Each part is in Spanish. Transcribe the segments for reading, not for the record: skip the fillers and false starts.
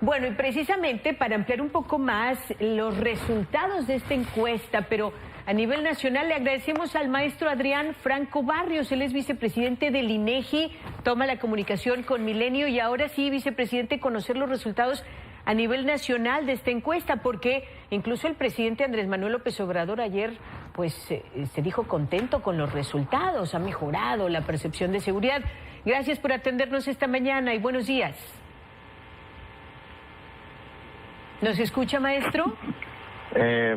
Bueno, y precisamente para ampliar un poco más los resultados de esta encuesta, pero a nivel nacional, le agradecemos al maestro Adrián Franco Barrios. Él es vicepresidente del INEGI, toma la comunicación con Milenio y ahora sí, vicepresidente, conocer los resultados a nivel nacional de esta encuesta, porque incluso el presidente Andrés Manuel López Obrador ayer pues se dijo contento con los resultados, ha mejorado la percepción de seguridad. Gracias por atendernos esta mañana y buenos días. ¿Nos escucha, maestro?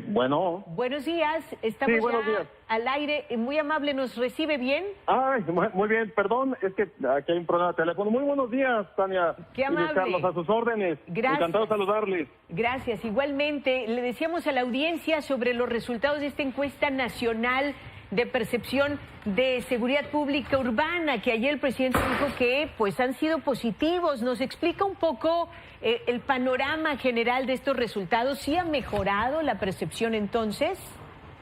Bueno. Buenos días, estamos buenos ya días. Al aire, muy amable, ¿nos recibe bien? Ay, muy bien, perdón, es que aquí hay un problema de teléfono. Muy buenos días, Tania. Qué amable. Y Carlos, a sus órdenes. Gracias. Encantado de saludarles. Gracias, igualmente. Le decíamos a la audiencia sobre los resultados de esta encuesta nacional de percepción de seguridad pública urbana, que ayer el presidente dijo que pues han sido positivos. ¿Nos explica un poco el panorama general de estos resultados? ¿Sí ha mejorado la percepción entonces?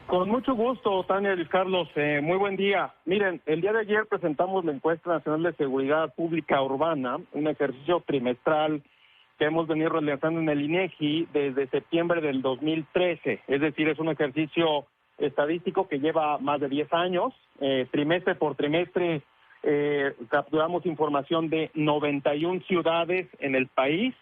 Con mucho gusto, Tania y Luis Carlos, muy buen día. Miren, el día de ayer presentamos la encuesta nacional de seguridad pública urbana, un ejercicio trimestral que hemos venido realizando en el INEGI desde septiembre del 2013, es decir, es un ejercicio estadístico que lleva más de 10 años, trimestre por trimestre capturamos información de 91 ciudades en el país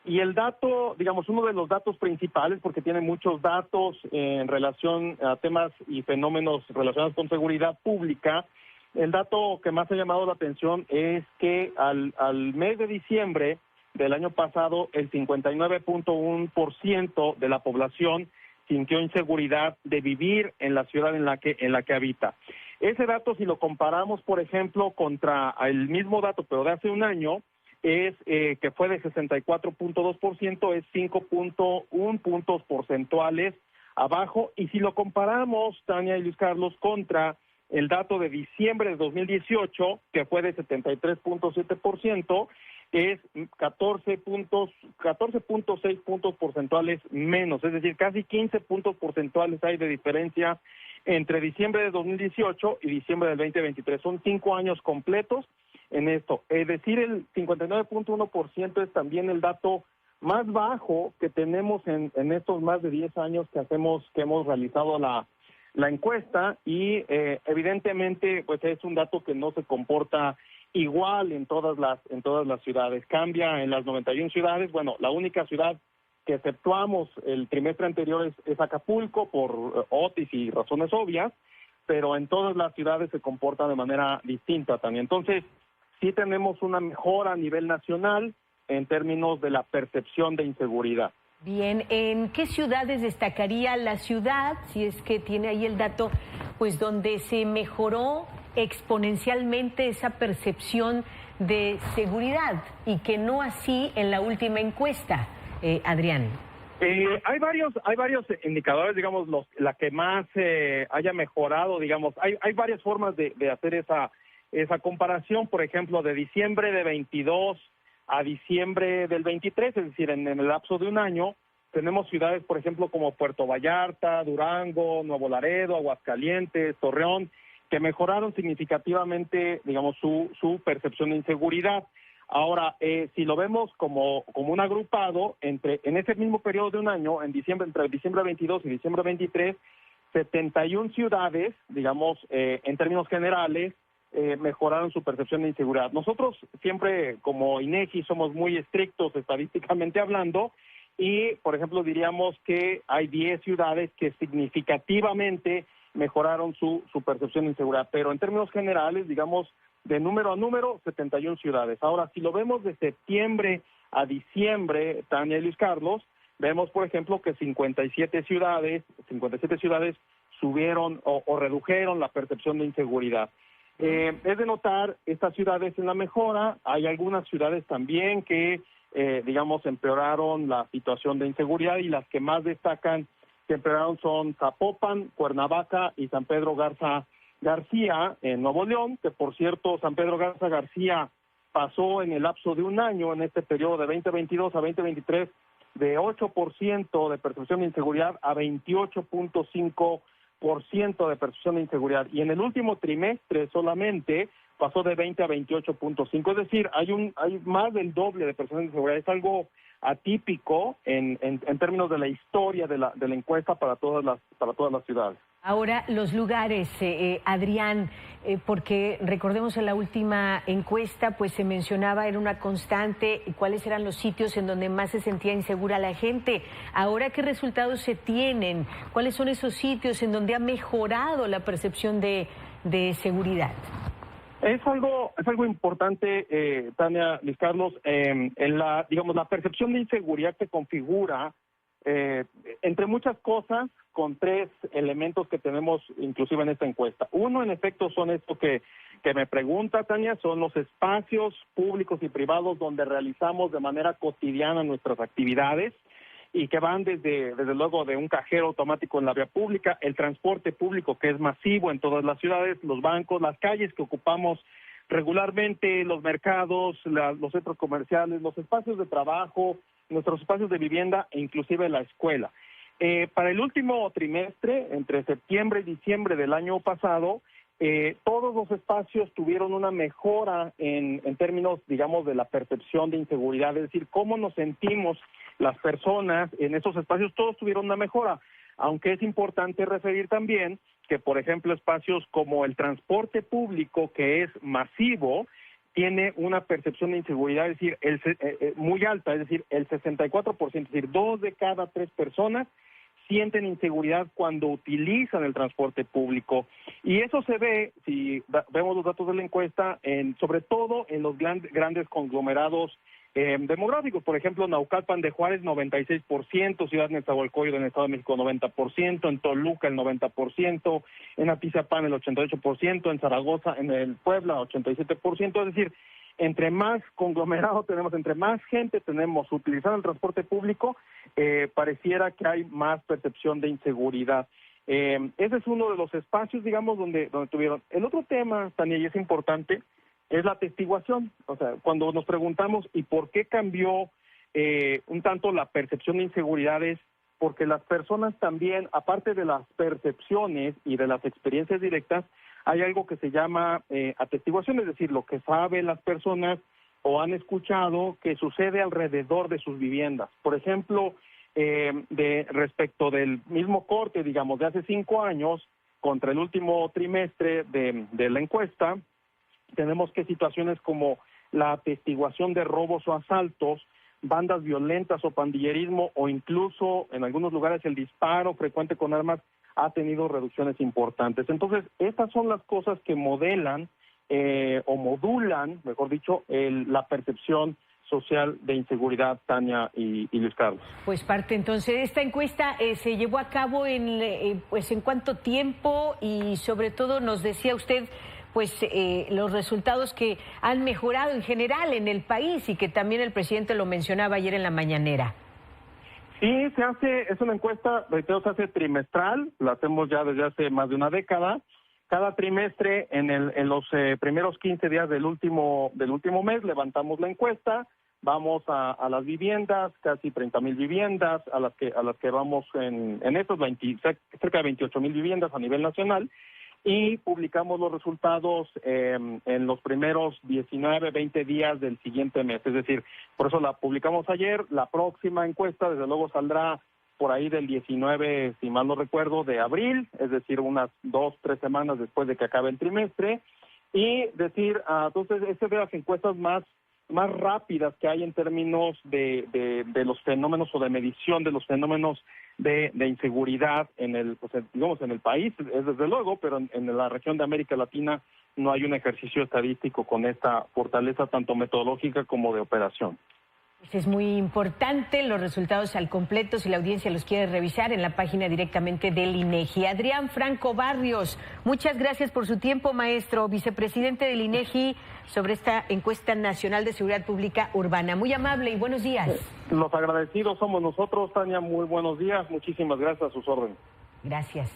y el dato, digamos, uno de los datos principales, porque tiene muchos datos en relación a temas y fenómenos relacionados con seguridad pública, el dato que más ha llamado la atención es que al mes de diciembre del año pasado, el 59.1% de la población sintió inseguridad de vivir en la ciudad en la que habita. Ese dato, si lo comparamos, por ejemplo, contra el mismo dato, pero de hace un año, es que fue de 64.2%, es 5.1 puntos porcentuales abajo. Y si lo comparamos, Tania y Luis Carlos, contra el dato de diciembre de 2018, que fue de 73.7%, es 14.6 puntos porcentuales menos, es decir, casi 15 puntos porcentuales hay de diferencia entre diciembre de 2018 y diciembre del 2023. Son 5 años completos en esto. Es decir, el 59.1% es también el dato más bajo que tenemos en estos más de 10 años que hemos realizado la encuesta y evidentemente pues es un dato que no se comporta igual en todas las ciudades. Cambia en las 91 ciudades. Bueno, la única ciudad que exceptuamos el trimestre anterior es Acapulco por Otis y razones obvias, pero en todas las ciudades se comporta de manera distinta también. Entonces, sí tenemos una mejora a nivel nacional en términos de la percepción de inseguridad. Bien, ¿en qué ciudades destacaría la ciudad, si es que tiene ahí el dato, pues donde se mejoró exponencialmente esa percepción de seguridad y que no así en la última encuesta, Adrián? Hay varios indicadores, digamos, la que más haya mejorado, digamos, hay varias formas de hacer esa comparación, por ejemplo, de diciembre de 22 a diciembre del 23, es decir, en el lapso de un año, tenemos ciudades, por ejemplo, como Puerto Vallarta, Durango, Nuevo Laredo, Aguascalientes, Torreón, que mejoraron significativamente, digamos, su percepción de inseguridad. Ahora, si lo vemos como un agrupado, en ese mismo periodo de un año, entre diciembre 22 y diciembre 23, 71 ciudades, digamos, en términos generales, mejoraron su percepción de inseguridad. Nosotros siempre, como INEGI, somos muy estrictos estadísticamente hablando, y, por ejemplo, diríamos que hay 10 ciudades que significativamente mejoraron su percepción de inseguridad, pero en términos generales, digamos, de número a número, 71 ciudades. Ahora, si lo vemos de septiembre a diciembre, Tania y Luis Carlos, vemos, por ejemplo, que 57 ciudades subieron o redujeron la percepción de inseguridad. Es de notar estas ciudades en la mejora. Hay algunas ciudades también que, digamos, empeoraron la situación de inseguridad, y las que más destacan que empeoraron son Zapopan, Cuernavaca y San Pedro Garza García en Nuevo León, que por cierto San Pedro Garza García pasó en el lapso de un año, en este periodo de 2022 a 2023, de 8% de percepción de inseguridad a 28.5% de percepción de inseguridad, y en el último trimestre solamente pasó de 20 a 28.5, es decir, hay más del doble de percepción de inseguridad. Es algo atípico en términos de la historia de la encuesta para todas las ciudades. Ahora, los lugares, Adrián, porque recordemos en la última encuesta, pues se mencionaba, era una constante, cuáles eran los sitios en donde más se sentía insegura la gente. Ahora, ¿qué resultados se tienen? ¿Cuáles son esos sitios en donde ha mejorado la percepción de seguridad? Es algo importante, Tania, Luis Carlos, en la percepción de inseguridad se configura entre muchas cosas con tres elementos que tenemos inclusive en esta encuesta. Uno, en efecto, son esto que me pregunta, Tania, son los espacios públicos y privados donde realizamos de manera cotidiana nuestras actividades y que van desde luego de un cajero automático en la vía pública, el transporte público que es masivo en todas las ciudades, los bancos, las calles que ocupamos regularmente, los mercados, los centros comerciales, los espacios de trabajo, nuestros espacios de vivienda e inclusive la escuela. Para el último trimestre, entre septiembre y diciembre del año pasado, todos los espacios tuvieron una mejora en términos, digamos, de la percepción de inseguridad, es decir, cómo nos sentimos las personas en esos espacios, todos tuvieron una mejora, aunque es importante referir también que, por ejemplo, espacios como el transporte público, que es masivo, tiene una percepción de inseguridad, es decir, muy alta, es decir, el 64%, es decir, 2 de cada 3 personas sienten inseguridad cuando utilizan el transporte público. Y eso se ve, si vemos los datos de la encuesta, sobre todo en los grandes conglomerados demográficos. Por ejemplo, Naucalpan de Juárez, 96%, Ciudad Nezahualcóyotl en el Estado de México, 90%, en Toluca, el 90%, en Atizapán, el 88%, en Zaragoza, en el Puebla, 87%, es decir, entre más conglomerado tenemos, entre más gente tenemos utilizando el transporte público, pareciera que hay más percepción de inseguridad. Ese es uno de los espacios, digamos, donde tuvieron. El otro tema, Tania, y es importante, es la atestiguación. O sea, cuando nos preguntamos ¿y por qué cambió un tanto la percepción de inseguridades? Porque las personas también, aparte de las percepciones y de las experiencias directas, hay algo que se llama atestiguación, es decir, lo que saben las personas o han escuchado que sucede alrededor de sus viviendas. Por ejemplo, respecto del mismo corte, digamos, de hace 5 años, contra el último trimestre de la encuesta, tenemos que situaciones como la atestiguación de robos o asaltos, bandas violentas o pandillerismo, o incluso en algunos lugares el disparo frecuente con armas ha tenido reducciones importantes. Entonces, estas son las cosas que modelan o modulan, mejor dicho, la percepción social de inseguridad, Tania y Luis Carlos. Pues parte entonces, esta encuesta se llevó a cabo en cuánto tiempo, y sobre todo nos decía usted pues los resultados que han mejorado en general en el país y que también el presidente lo mencionaba ayer en la mañanera. Sí, es una encuesta, reitero, se hace trimestral, la hacemos ya desde hace más de una década. Cada trimestre, en los primeros 15 días del último mes, levantamos la encuesta, vamos a las viviendas, casi 30,000 viviendas, a las que vamos en estos cerca de 28,000 viviendas a nivel nacional, y publicamos los resultados en los primeros 19, 20 días del siguiente mes. Es decir, por eso la publicamos ayer. La próxima encuesta, desde luego, saldrá por ahí del 19, si mal no recuerdo, de abril, es decir, unas 2, 3 semanas después de que acabe el trimestre. Y decir, entonces, esta es de las encuestas más rápidas que hay en términos de los fenómenos o de medición de los fenómenos de inseguridad en el país, es desde luego, pero en la región de América Latina no hay un ejercicio estadístico con esta fortaleza tanto metodológica como de operación. Pues es muy importante los resultados al completo, si la audiencia los quiere revisar en la página directamente del INEGI. Adrián Franco Barrios, muchas gracias por su tiempo, maestro, vicepresidente del INEGI, sobre esta encuesta nacional de seguridad pública urbana. Muy amable y buenos días. Los agradecidos somos nosotros, Tania, muy buenos días, muchísimas gracias a sus órdenes. Gracias.